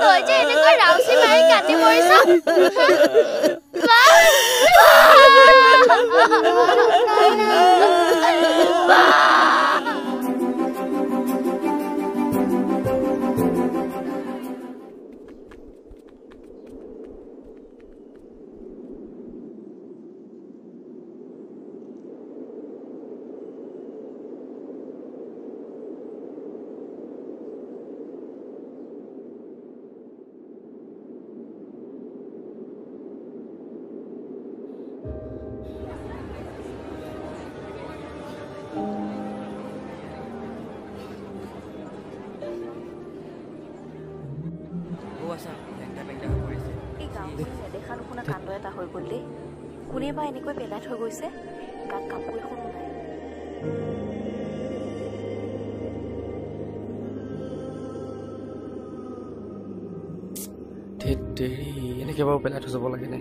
তই যে এনেকৈ ৰাউচি মাৰি কাটি পৰিছ কোনে বা এনেকৈ পেলাই থৈ গৈছে গাত কাপোৰ এখনো নাই এনেকে বাৰু পেলাই থৈ যাব লাগে নে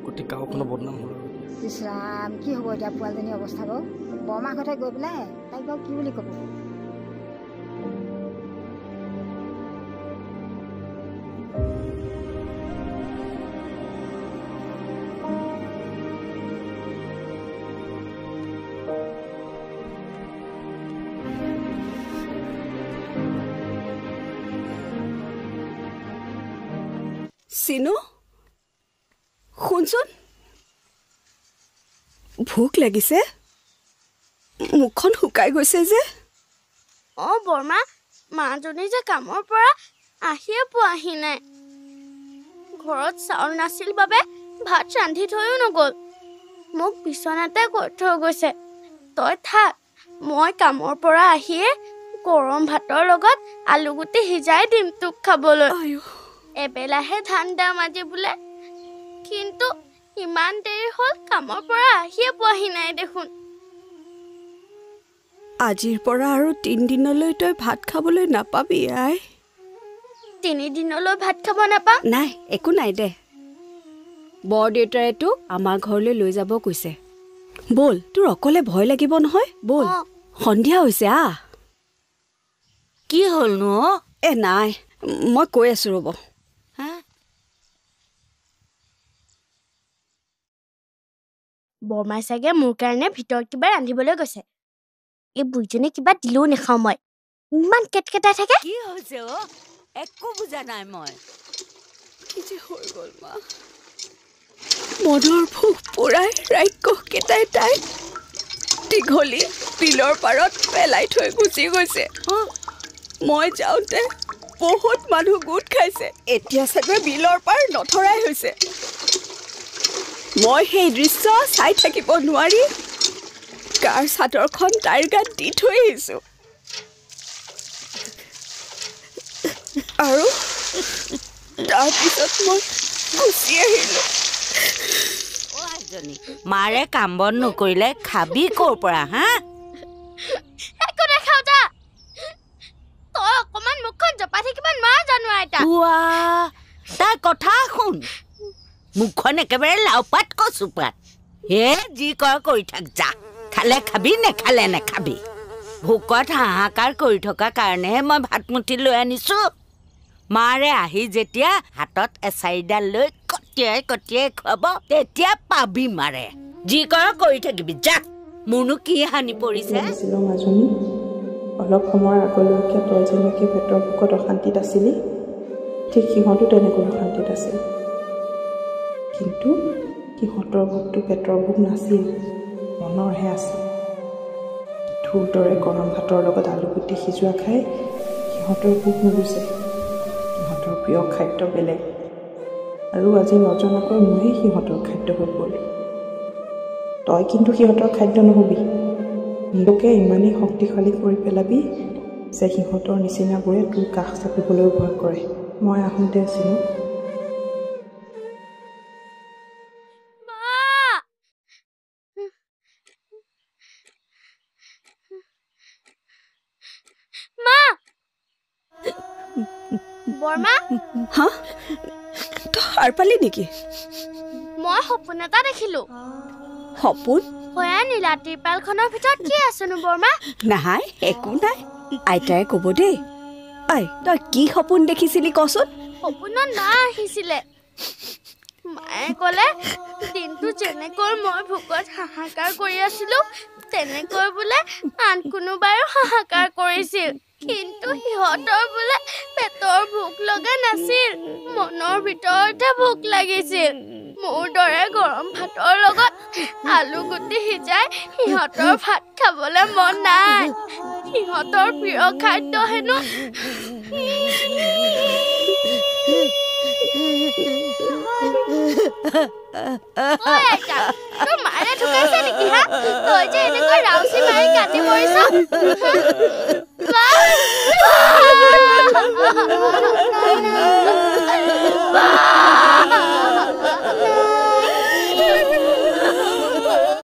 গোটেই গাঁওখনৰ বদনাম হ'ল ইছৰাম কি হ'ব এতিয়া পোৱালজনী অৱস্থা বাৰু বৰমাৰ ঘৰতে গৈ পেলাই তাইক বাৰু কি বুলি ক'ব চিনু শুনচোন ভোক লাগিছে মুখখন শুকাই গৈছে যে বৰমা মাজনী যে কামৰ পৰা আহিয়ে পোৱাহি নাই ঘৰত চাউল নাছিল বাবে ভাত ৰান্ধি থৈও নগ'ল মোক বিচনাতে কৈ থৈ গৈছে তই থাক মই কামৰ পৰা আহিয়ে গৰম ভাতৰ লগত আলুগুটি সিজাই দিম তোক খাবলৈ এবেলাহে ধান দাম আজি বোলে কিন্তু ইমান দেৰি হ'ল কামৰ পৰা আহিয়ে পোৱাহি নাই দেখোন আজিৰ পৰা আৰু 3 দিনলৈ তই ভাত খাবলৈ নাপাবি আই 3 দিনলৈ ভাত খাব নাপাম নাই একো নাই দে বৰ দেউতাৰে তোক আমাৰ ঘৰলৈ লৈ যাব কৈছে বল তোৰ অকলে ভয় লাগিব নহয় বল সন্ধিয়া হৈছে কি হ'লনো নাই মই কৈ আছো ৰ'ব বৰমাই চাগে মোৰ কাৰণে ভিতৰত কিবা ৰান্ধিবলৈ গৈছে এই বুঢ়ীজনী কিবা দিলেও নাখাওঁ মই ইমান কেটকেটাই থাকে কি হৈছে একো বুজা নাই মই কি যে হৈ গ'ল মা মনৰ ভোক পুৰাই ৰাক্ষস কেইটাই তাই দীঘলী বিলৰ পাৰত পেলাই থৈ গুচি গৈছে মই যাওঁতে বহুত মানুহ গোট খাইছে এতিয়া চাগৈ বিলৰ পাৰ নথৰাই হৈছে মই সেই দৃশ্য চাই থাকিব নোৱাৰি কাৰ চাদৰখন তাইৰ গাত দি থৈ আহিছো আৰু তাৰপিছত মই গুচি আহিলো মাৰে কাম বন নকৰিলে খাবি ক'ৰ পৰা একো দেখাও যা তই অকমান মুখখন জপাই থাকিব নোৱাৰ জানো আইতা তাই কথা শুন মুখখন একেবাৰে লাওপাত কচুপাত হে যি কৰ কৰি থাক যা খালে খাবি নেখালে নেখাবি ভোকত হাহাকাৰ কৰি থকা কাৰণেহে মই ভাত মুঠি লৈ আনিছো মাৰে আহি যেতিয়া হাতত এচাৰিডাল লৈ কটিয়াই কটিয়াই খুৱাব তেতিয়া পাবি মাৰে যি কৰ কৰি থাকিবি যা মোৰনো কি হানি পৰিছে মাজনী অলপ সময়ৰ আগলৈকে তই যেনেকৈ পেটৰ ভোকত অশান্তিত আছিলি ঠিক সিহঁতো তেনেকৈ অশান্তিত আছিল কিন্তু সিহঁতৰ ভোকটো পেটৰ ভোক নাছিল মনৰহে আছিল ধূৰ দৰে গৰম ভাতৰ লগত আলুগুটি সিজোৱা খাই সিহঁতৰ ভোক নুগুছে সিহঁতৰ প্ৰিয় খাদ্য বেলেগ আৰু আজি নজনাকৈ ময়ে সিহঁতৰ খাদ্য হৈ পৰিলোঁ তই কিন্তু সিহঁতৰ খাদ্য নহবি নিজকে ইমানেই শক্তিশালী কৰি পেলাবি যে সিহঁতৰ নিচিনাবোৰে তোৰ কাষ চাপিবলৈ ভয় কৰে মই আহোঁতে আছিলোঁ বৰমা তই সাৰ পালি নেকি মই সপোন এটা দেখিলো সপোন হয়া নীলা ত্ৰিপালখনৰ ভিতৰত কি আছেনো বৰমা নাই একো নাই আইতাই ক'ব দেই আই তই কি সপোন দেখিছিলি কচোন সপোনত মা আহিছিলে মায়ে ক'লে দিনটো যেনেকৈ মই ভোকত হাহাকাৰ কৰি আছিলো তেনেকৈ বোলে আন কোনোবাইও হাহাকাৰ কৰিছিল কিন্তু সিহঁতৰ বোলে পেটৰ ভোক লগা নাছিল মনৰ ভিতৰতে ভোক লাগিছিল মোৰ দৰে গৰম ভাতৰ লগত আলু গুটি সিজাই সিহঁতৰ ভাত খাবলৈ মন নাই সিহঁতৰ প্ৰিয় খাদ্য হেনো তোৰ মাৰে ঢুকাইছে নেকি হা তই যে এনেকৈ ৰাউচি মাৰি কাটি পৰিছ